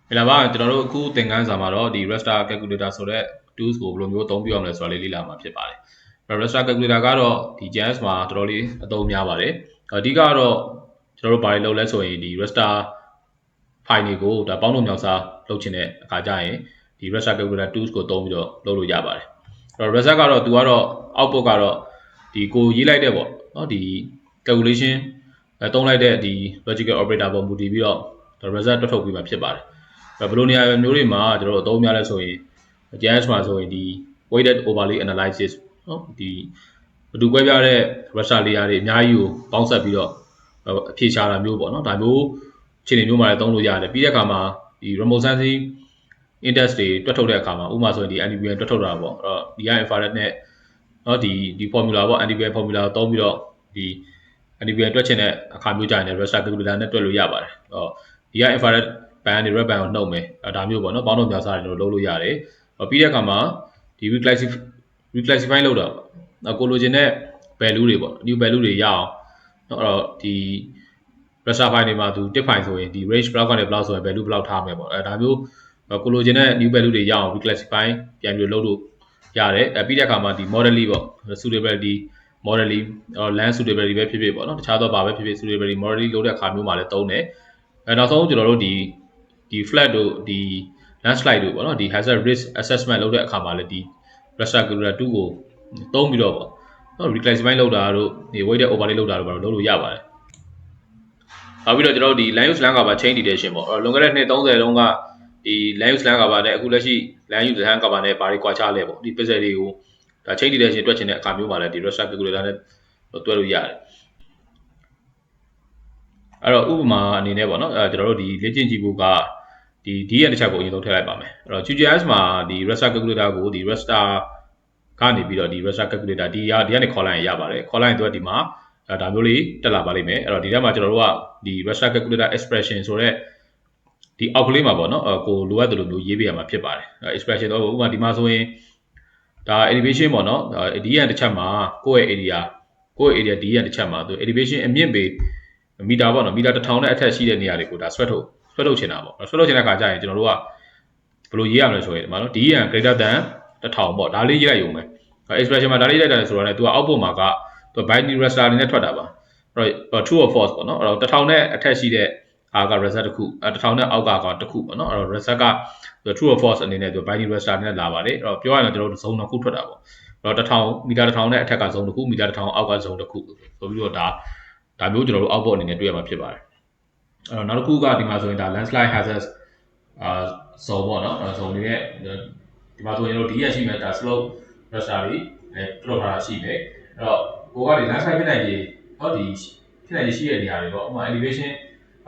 မင်္ဂလာပါကျွန်တော်တို့အခုသင်ခန်းစာမှာတော့ဒီ raster calculator ဆိုတဲ့ tools ကိုဘယ်လိုမျိုးအသုံးပြုရမလဲဆိုတာလေးလေ့လာမှာဖြစ်ပါတယ်။ raster calculator ကတော့ဒီ JS မှာတော်တော်လေးအသုံးများပါတယ်။အဓိကတော့ကျွန်တော်တို့ဘာတွေလုပ်လဲဆိုရင်ဒီ raster file တွေကိုဒါပေါင်းလို့မြောက်စားလုပ်ချင်တဲ့အခါကျရင်ဒီ raster calculator tools ကိုသုံးပြီးတော့လုပ်လို့ရပါတယ်။အဲ့တော့ raster ကတော့သူကတော့ output ကတော့ဒီကိုရေးလိုက်တဲ့ပေါ့နော်ဒီ calculation သုံးလိုက်တဲ့ဒီ logical operator ပေါ်မူတည်ပြီးတော့ result တွက်ထုတ်ပြီးမှဖြစ်ပါတယ်။ဘယ်လိုနေရာမျိုးတွေမှာကျွန်တော်တို့အသုံးများလဲဆိုရင် JS မှာဆိုရင်ဒီ weighted overlay analysis နော်ဒီဘယ်သူကွဲပြားတဲ့ raster layer တွေအများကြီးကိုပေါင်းစပ်ပြီးတော့အဖြေရှာတာမျိုးပေါ့နော်ဒါမျိုးအခြေအနေမျိုးမှာလည်းသုံးလို့ရတယ်ပြီးတဲ့အခါမှာဒီ remote sensing index တွေတွက်ထုတ်တဲ့အခါမှာဥပမာဆိုရင်ဒီ NDVI တွက်ထုတ်တာပေါ့အဲ့တော့ DI infrared နဲ့နော်ဒီ formula ပေါ့ NDVI formula ကိုသုံးပြီးတော့ဒီ NDVI တွက်ချင်တဲ့အခါမျိုးကြရင်လည်း raster calculator နဲ့တွက်လို့ရပါတယ်အဲ့တော့ DI infrared band တွေ red band ကိုနှုတ်မယ်ဒါမျိုးပေါ့နော်ပေါင်းတော့မြောက်စားတယ်လို့လုပ်လို့ရတယ်ပြီးတဲ့အခါမှာဒီ reclassify လုပ်တာပေါ့ကိုလိုချင်တဲ့ value တွေပေါ့ new value တွေရအောင်နော်အဲ့တော့ဒီ raster file တွေမှာသူ tip file ဆိုရင်ဒီ range ဘယ်လောက်ကနေဘယ်လောက်ဆိုရင် value ဘယ်လောက်ထားမယ်ပေါ့ဒါမျိုးကိုလိုချင်တဲ့ new value တွေရအောင် reclassify ပြန်ပြီးလုပ်လို့ရတယ်ပြီးတဲ့အခါမှာဒီ modelly ပေါ့ suitability modelly land suitability ပဲဖြစ်ဖြစ်ပေါ့နော်တခြားသောဘာပဲဖြစ်ဖြစ် suitability modelly လုပ်တဲ့အခါမျိုးမှာလည်းသုံးတယ်နောက်ဆုံးကျွန်တော်တို့ဒီ flat တို့ဒီ landslide တို့ပေါ့နော်ဒီ hazard risk assessment လုပ်တဲ့အခါမှာလည်းဒီ raster calculator 2ကိုသုံးပြီးတော့ပေါ့နော် reclassify လုပ်တာတို့ဒီ weighted overlay လုပ်တာတို့ဘာလို့လုပ်လို့ရပါတယ်နောက်ပြီးတော့ကျွန်တော်တို့ဒီ land use land cover chain detection ပေါ့လွန်ခဲ့တဲ့နှစ်30တုန်းကဒီ land use land cover နဲ့အခုလက်ရှိ land use land cover နဲ့ဘာတွေကွာခြားလဲပေါ့ဒီ pixel တွေကိုဒါ chain detection တွက်ချင်တဲ့အခါမျိုးမှာလည်းဒီ raster calculator နဲ့တွက်လို့ရတယ်အဲ့တော့ဥပမာအနေနဲ့ပေါ့နော်ကျွန်တော်တို့ဒီလေ့ကျင့်ကြည့်ဖို့ကဒီ D ရဲ့တစ်ချက်ကိုအရင်ဆုံးထည့်လိုက်ပါမယ်အဲ့တော့ QGIS မှာဒီ raster calculator ကိုဒီ raster ကနေပြီးတော့ဒီ raster calculator ဒီကနေခေါ်လိုက်ရင်ရပါတယ်ခေါ်လိုက်ရင်သူကဒီမှာဒါမျိုးလေးတက်လာပါလိမ့်မယ်အဲ့တော့ဒီထဲမှာကျွန်တော်တို့ကဒီ raster calculator expression ဆိုတဲ့ဒီအောက်ကလေးမှာပေါ့နော်ကိုလိုအပ်တယ်လို့မျိုးရေးပေးရမှာဖြစ်ပါတယ် expression တော့ဥပမာဒီမှာဆိုရင်ဒါ elevation ပေါ့နော်ဒီရဲ့တစ်ချက်မှာကိုယ့်ရဲ့ area D ရဲ့တစ်ချက်မှာသူ elevation အမြင့်ပေမီတာပေါ့နော်မီတာ1000နဲ့အထက်ရှိတဲ့နေရာတွေကိုဒါဆွဲထုတ်ချင်တာပေါ့ဆွဲထုတ်ချင်တဲ့အခါကျရင်ကျွန်တော်တို့ကဘယ်လိုရေးရမလဲဆိုရင်ဒီမှာနော် D n greater than 1000ပေါ့ဒါလေးရေးလိုက်ရုံပဲ expression မှာဒါလေးလိုက်တာဆိုတော့လည်းသူက output မှာကသူ binary raster အနေနဲ့ထွက်တာပါအဲ့တော့ true or false ပေါ့နော်အဲ့တော့1000နဲ့အထက်ရှိတဲ့အားက result တစ်ခု1000နဲ့အောက်ကတစ်ခုပေါ့နော်အဲ့တော့ result က true or false အနေနဲ့သူ binary raster နဲ့လာပါတယ်အဲ့တော့ပြောရရင်ကျွန်တော်တို့ဇုံတစ်ခုထွက်တာပေါ့အဲ့တော့1000မီတာ1000နဲ့အထက်ကဇုံတစ်ခုမီတာ1000အောက်ကဇုံတစ်ခုဆိုပြီးတော့ဒါမျိုးကျွန်တော်တို့ output အနေနဲ့တွေ့ရမှာဖြစ်ပါတယ်အဲ့တော့နောက်တစ်ခုကဒီမှာဆိုရင်ဒါ landslide hazard ဇုံပေါ့နော်ဇုံတွေရဲ့ဒီမှာဆိုရင်တို့ D ရရှိမယ်ဒါ slope raster တွေplot ထားတာရှိတယ်အဲ့တော့ကိုကဒီ landslide ဖြစ်နိုင်ခြေဟောဒီဖြစ်နိုင်ခြေရှိတဲ့နေရာတွေပေါ့ဥပမာ elevation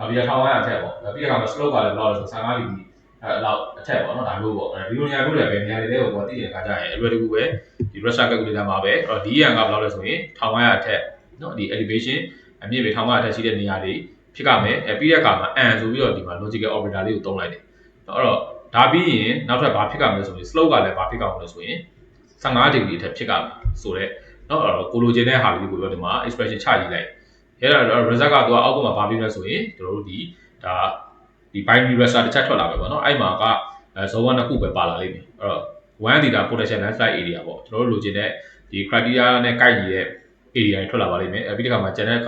ပြီးတော့1500အထက်ပေါ့ပြီးတဲ့အခါမှာ slope ကလည်းဘယ်လောက်လဲဆို15 degree အဲ့လောက်အထက်ပေါ့နော်ဒါမျိုးပေါ့ဒီလိုနေရာမျိုးတွေပဲနေရာတွေလည်းကိုသိတဲ့အခါကျရင်အလွယ်တကူပဲဒီ raster calculator မှာပဲအဲ့တော့ DN ကဘယ်လောက်လဲဆိုရင်1500အထက်နော်ဒီ elevation အမြင့်ပေ1500အထက်ရှိတဲ့နေရာတွေဖြစ်ကြမယ်ပြီးတဲ့အခါမှာ n ဆိုပြီးတော့ဒီမှာ logical operator လေးကိုသုံးလိုက်တယ်အဲ့တော့ဒါပြီးရင်နောက်ထပ်ဘာဖြစ်ကြမလဲဆိုရင် slope ကလည်းဘာဖြစ်ကြမလဲဆိုရင်15 degree အထက်ဖြစ်ကြမယ်ဆိုတော့နော်အဲ့တော့ကိုလိုချင်တဲ့ဟာလေးကိုပြောဒီမှာ expression ချရေးလိုက်အဲ့တော့ result ကသူကအောက်ပေါ်မှာဘာပြီးလဲဆိုရင်တို့တို့ဒီဒါဒီ binary raster တစ်ချက်ထွက်လာပဲပေါ့နော်အဲ့မှာကဇုံကနှစ်ခုပဲပါလာလိမ့်မယ်အဲ့တော့ 1 theta potential landslide area ပေါ့ကျွန်တော်တို့လိုချင်တဲ့ဒီ criteria နဲ့ကိုက်ညီတဲ့ area တွေထွက်လာပါလိမ့်မယ်ပြီးတဲ့အခါမှာကျန်တဲ့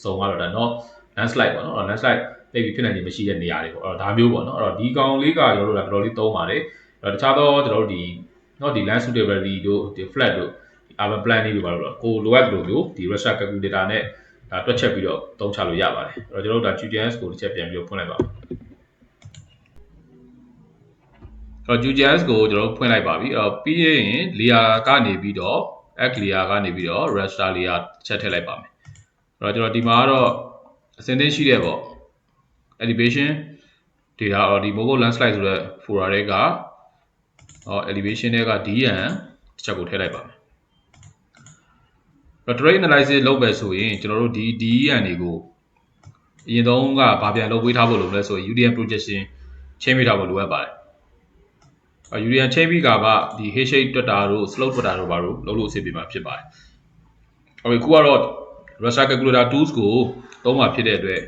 ဇုံကတော့ဒါ not landslide ပေါ့နော် landslide သိပြီးဖြစ်နိုင်ခြေမရှိတဲ့နေရာတွေပေါ့အဲ့တော့ဒါမျိုးပေါ့နော်အဲ့တော့ဒီကောင်လေးကကျွန်တော်တို့ကတော်တော်လေးသုံးပါတယ်အဲ့တော့တခြားသောကျွန်တော်တို့ဒီနော်ဒီ land suitability တို့ဒီ flat တို့ urban planning တွေပါလို့ကိုလိုအပ်လို့မျိုးဒီ raster calculator နဲ့ဒါတွက်ချက်ပြီးတော့သုံးချလို့ရပါတယ်အဲ့တော့ကျွန်တော်တို့ဒါ QGIS ကိုတစ်ချက်ပြန်ပြီးတော့ဖွင့်လိုက်ပါမယ်အဲ့တော့ QGIS ကိုကျွန်တော်တို့ဖွင့်လိုက်ပါပြီအဲ့တော့ပြီးရင် layer ကနေပြီးတော့ X layer ကနေပြီးတော့ raster layer ချက်ထည့်လိုက်ပါမယ်အဲ့တော့ကျွန်တော်ဒီမှာကတော့အစင်းသိရှိတဲ့ပေါ့ elevation data တော့ဒီ mobile landslide ဆိုတဲ့ folder တွေကelevation တွေက DN တစ်ချက်ကိုထည့်လိုက်ပါမယ်terrain analysis လုပ်ပဲဆိုရင်ကျွန်တော်တို့ဒီ DN တွေကိုအရင်ဆုံးကဗာပြန်လုပ်ပေးထားဖို့လိုမလဲဆိုရင် UDN projection ချင်းပေးထားဖို့လိုအပ်ပါတယ်UDN ချင်းပြီးကဒီ height shape တွက်တာတို့ slope တွက်တာတို့ဘာလို့လုပ်လို့အဆင်ပြေမှာဖြစ်ပါတယ်အခုကတော့ raster calculator tools ကိုသုံးမှာဖြစ်တဲ့အတွက်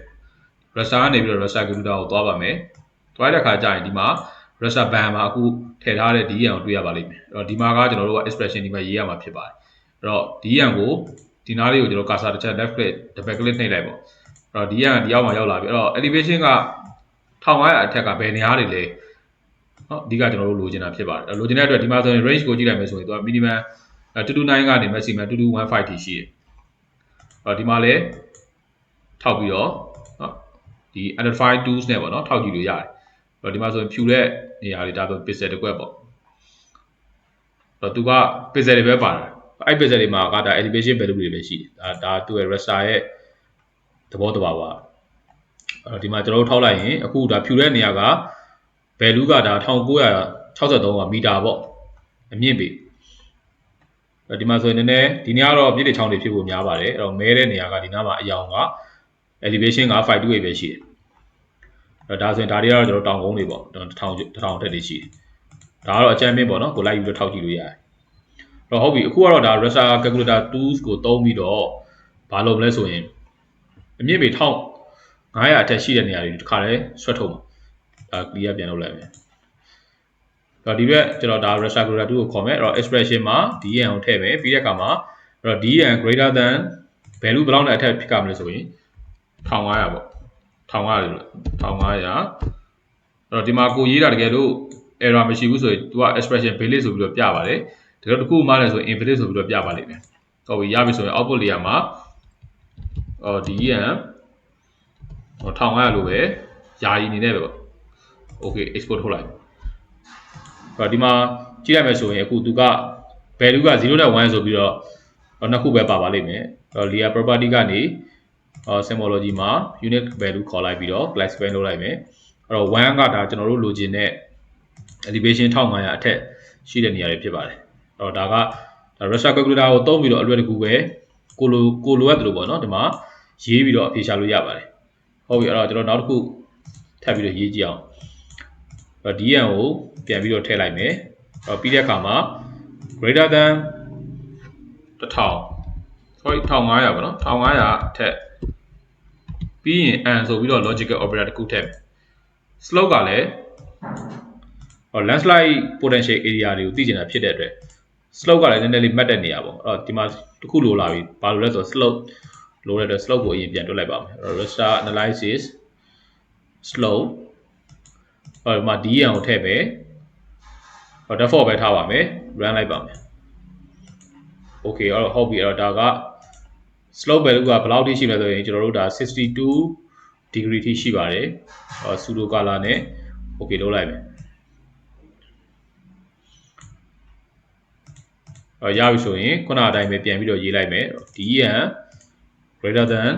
raster ကနေပြီးတော့ raster calculator ကိုသွားပါမယ် တွားတဲ့ခါကျရင်ဒီမှာ raster band မှာအခုထည့်ထားတဲ့ DEN ကိုတွေ့ရပါလိမ့်မယ်အဲ့တော့ဒီမှာကကျွန်တော်တို့က expression ဒီမှာရေးရမှာဖြစ်ပါတယ်အဲ့တော့ DEN ကိုဒီနားလေးကိုကျွန်တော် cursor တစ်ချက် left click double click နှိပ်လိုက်ပေါ့အဲ့တော့ DEN ဒီရောက်မှရောက်လာပြီအဲ့တော့ elevation က1500အထက်ကဘယ်နေရာတွေလဲနော်အဓိကကျွန်တော်တို့လိုချင်တာဖြစ်ပါတယ်လိုချင်တဲ့အတွက်ဒီမှာဆိုရင် range ကိုကြည့်လိုက်မယ်ဆိုရင်သူက minimum 229ကနေ maximum 2215ထိရှိတယ်အဲ့ဒီမှာလည်းထောက်ပြီးတော့နော်ဒီ identify tools နဲ့ပေါ့နော်ထောက်ကြည့်လို့ရတယ်အဲ့ဒီမှာဆိုရင်ဖြူတဲ့နေရာတွေဒါဆို pixel တစ်ကွက်ပေါ့အဲ့သူက pixel တွေပဲပါတယ်အဲ့ pixel တွေမှာကဒါ elevation value တွေပဲရှိတယ်ဒါသူ့ရဲ့ raster ရဲ့သဘောတဘာဝအဲ့ဒီမှာကျွန်တော်တို့ထောက်လိုက်ရင်အခုဒါဖြူတဲ့နေရာက value ကဒါ1963ကမီတာပေါ့အမြင့်ပေအဲ့ဒီမှာဆိုရင်နည်းနည်းဒီနေရာတော့ပြည့်တဲ့ချောင်းတွေဖြစ်ဖို့များပါတယ်အဲ့တော့မဲတဲ့နေရာကဒီနားမှာအယောင်က elevation က528ပဲရှိတယ်အဲ့ဒါဆိုရင်ဒါတွေကတော့ကျွန်တော်တောင်ကုန်းတွေပေါ့1000တက်တွေရှိတယ်ဒါကတော့အကြမ်းဖျင်းပေါ့နော်ကိုလိုက်ပြီးတော့ထောက်ကြည့်လို့ရတယ်အဲ့တော့ဟုတ်ပြီအခုကတော့ဒါ raster calculator tools ကိုသုံးပြီးတော့ဘာလုပ်မလဲဆိုရင်အမြင့်ပေ1500အထက်ရှိတဲ့နေရာတွေဒီခါလဲဆွတ်ထုတ်မှာဒါ clear ပြန်လုပ်လိုက်မယ်တော့ဒီဘက်ကျွန်တော်ဒါ raster calculator 2ကိုခေါ်မယ်အဲ့တော့ expression မှာ DEN ကိုထည့်မယ်ပြီးတဲ့အခါမှာအဲ့တော့ DEN greater than value ဘယ်လောက်နဲ့အထက်ဖြစ်ကြမလဲဆိုရင်1500ပေါ့1500အဲ့တော့ဒီမှာကိုရေးတာတကယ်လို့ error မရှိဘူးဆိုရင် तू က expression valid ဆိုပြီးတော့ပြပါတယ်ဒါတော့တခုမှလည်းဆိုရင် invalid ဆိုပြီးတော့ပြပါလိမ့်မယ်ဟုတ်ပြီရပြီဆိုရင် output layer မှာDEN 1500လို့ပဲယာယီနေနဲ့ပဲပေါ့ okay export ထုတ်လိုက်အဲ့ဒီမှာကြည့်ရမယ်ဆိုရင်အခုသူက value က0နဲ့1ဆိုပြီးတော့နှစ်ခုပဲပါပါလိမ့်မယ်အဲ့ layer property ကနေ symbology မှာ unit value ခေါ်လိုက်ပြီးတော့ classify လုပ်လိုက်မယ်အဲ့တော့1ကဒါကျွန်တော်တို့လိုချင်တဲ့ elevation 1500အထက်ရှိတဲ့နေရာတွေဖြစ်ပါတယ်အဲ့တော့ဒါက raster calculator ကိုသုံးပြီးတော့အလွယ်တကူပဲကိုလိုရတယ်လို့ပေါ့နော်ဒီမှာရေးပြီးတော့အဖြေရှာလို့ရပါတယ်ဟုတ်ပြီအဲ့တော့ကျွန်တော်နောက်တစ်ခုထပ်ပြီးတော့ရေးကြည့်အောင်DEN ကိုပြန်ပြီးတော့ထည့်လိုက်မယ်ပြီးတဲ့အခါမှာ greater than 1500ပေါ့နော်1500အထက်ပြီးရင် and ဆိုပြီးတော့ logical operator တစ်ခုထည့်မယ် slope ကလည်းlandslide potential area တွေကိုသိချင်တာဖြစ်တဲ့အတွက် slope ကလည်းနည်းနည်းလေးမှတ်တဲ့နေရာပေါ့အဲ့တော့ဒီမှာတစ်ခုလိုလာပြီဘာလို့လဲဆိုတော့ slope လိုတဲ့အတွက် slope ကိုအရင်ပြန်တွက်လိုက်ပါမယ်အဲ့တော့ raster analysis slope ဒီမှာ DEN ကိုထည့်မယ်default ပဲထားပါမယ် run လိုက်ပါမယ် okay အဲ့တော့ဟုတ်ပြီအဲ့တော့ဒါက slope value ကဘယ်လောက်ထိရှိလဲဆိုရင်ကျွန်တော်တို့ဒါ62 degree ထိရှိပါတယ်pseudo color နဲ့ okay လုပ်လိုက်မယ်ရပြီဆိုရင်ခုနအတိုင်းပဲပြန်ပြီးတော့ရေးလိုက်မယ် DEN greater than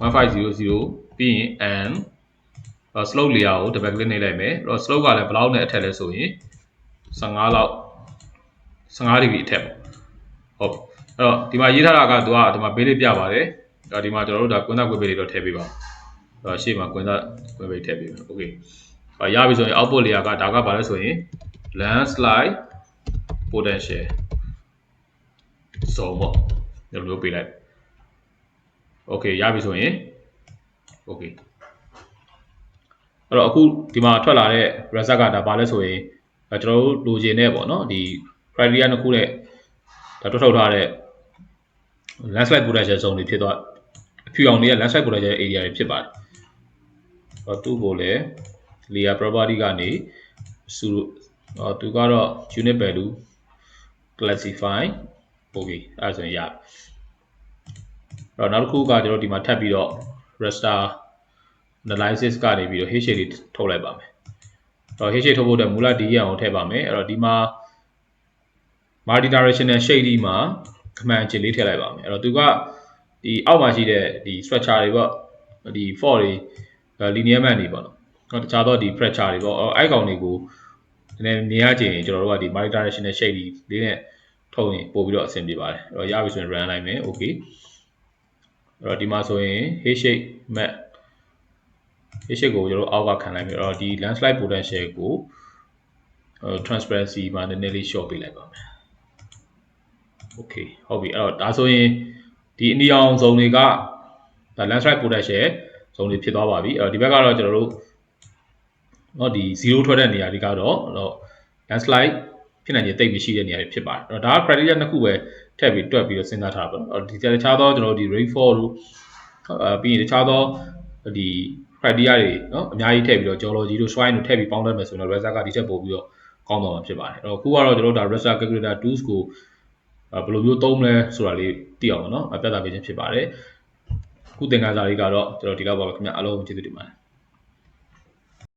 1500ပြီးရင် and slope layer ကို double click နှိပ်လိုက်မယ်အဲ့တော့ slope ကလည်းဘယ်လောက်နဲ့အထက်လဲဆိုရင်15လောက်15 degree အထက်ပေါ့ဟုတ်အဲ့တော့ဒီမှာရေးထားတာကသူကဒီမှာဘေးလေးပြပါတယ်ဒီမှာကျွန်တော်တို့ဒါကွင်းသားကွင်းဘေးလေးတော့ထည့်ပေးပါရှေ့မှာကွင်းသားကွင်းဘေးထည့်ပေးပါ okay ရပြီဆိုရင် output layer ကဒါကဘာလဲဆိုရင် landslide potential zone ပေါ့ဒီလိုမျိုးပေးလိုက် okay ရပြီဆိုရင် okay အဲ့တော့အခုဒီမှာထွက်လာတဲ့ result ကဒါဘာလဲဆိုရင်ကျွန်တော်တို့လိုချင်တဲ့ပေါ့နော်ဒီ criteria နှစ်ခုနဲ့ဒါတွက်ထုတ်ထားတဲ့ landslide potential zone တွေဖြစ်သွားအဖြူအောင်တွေက landslide potential area တွေဖြစ်ပါတယ်သူ့ကိုလည်း layer property ကနေသူကတော့ unit value classify okay အဲ့ဆိုရင်ရအဲ့တော့နောက်တစ်ခုကကျွန်တော်ဒီမှာထပ်ပြီးတော့ raster analysis ကနေပြီးတော့ hash shade တွေထုတ်လိုက်ပါမယ်အဲ့တော့ hash shade ထုတ်ဖို့အတွက်မူလ DEN ကိုထည့်ပါမယ်အဲ့တော့ဒီမှာ multi directional shade ဒီမှာ command ချစ်လေးထည့်လိုက်ပါမယ်အဲ့တော့သူကဒီအောက်မှာရှိတဲ့ဒီ structure တွေပေါ့ဒီ fault တွေ linear map တွေပေါ့နော်တခြားသောဒီ fracture တွေပေါ့အဲ့ကောင်တွေကိုနည်းနည်းမြင်ရချင်ရင်ကျွန်တော်တို့ကဒီ multi directional shade လေးနဲ့ထုတ်ရင်ပို့ပြီးတော့အဆင်ပြေပါတယ်အဲ့တော့ရပြီဆိုရင် run လိုက်မယ် okay အဲ့တော့ဒီမှာဆိုရင် hash shade map hash shade ကိုကျွန်တော်အောက်ကခံလိုက်ပြီအဲ့တော့ဒီ landslide potential ကိုtransparency မှာနည်းနည်းလေး short ပေးလိုက်ပါမယ် okay ဟုတ်ပြီအဲ့တော့ဒါဆိုရင်ဒီအနီရောင်ဇုံတွေကဒါ landslide potential ဇုံတွေဖြစ်သွားပါပြီဒီဘက်ကတော့ကျွန်တော်တို့เนาะဒီ0ထွက်တဲ့နေရာတွေကတော့ landslide ဖြစ်နိုင်ခြေတိတ်မရှိတဲ့နေရာတွေဖြစ်ပါတယ်အဲ့တော့ဒါက criteria နှစ်ခုပဲထည့်ပြီးတွက်ပြီးတော့စဉ်းစားထားပါတော့ဒီတခြားသောကျွန်တော်တို့ဒီ rainfall တို့ပြီးရင်တခြားသောဒီ criteria တွေเนาะအများကြီးထည့်ပြီးတော့ geology တို့ soil တို့ထည့်ပြီးပေါင်းတတ်မယ်ဆိုရင်တော့ result ကဒီချက်ပို့ပြီးတော့ကောင်းသွားမှာဖြစ်ပါတယ်အဲ့တော့ခုကတော့ကျွန်တော်တို့ဒါ raster calculator tools ကိုဘယ်လိုမျိုးသုံးမလဲဆိုတာလေးသိအောင်ပါเนาะပြသပေးခြင်းဖြစ်ပါတယ်ခုသင်ခန်းစာလေးကတော့ကျွန်တော်ဒီလောက်ပါပဲခင်ဗျအားလုံးကျေးဇူးတင်ပါတယ်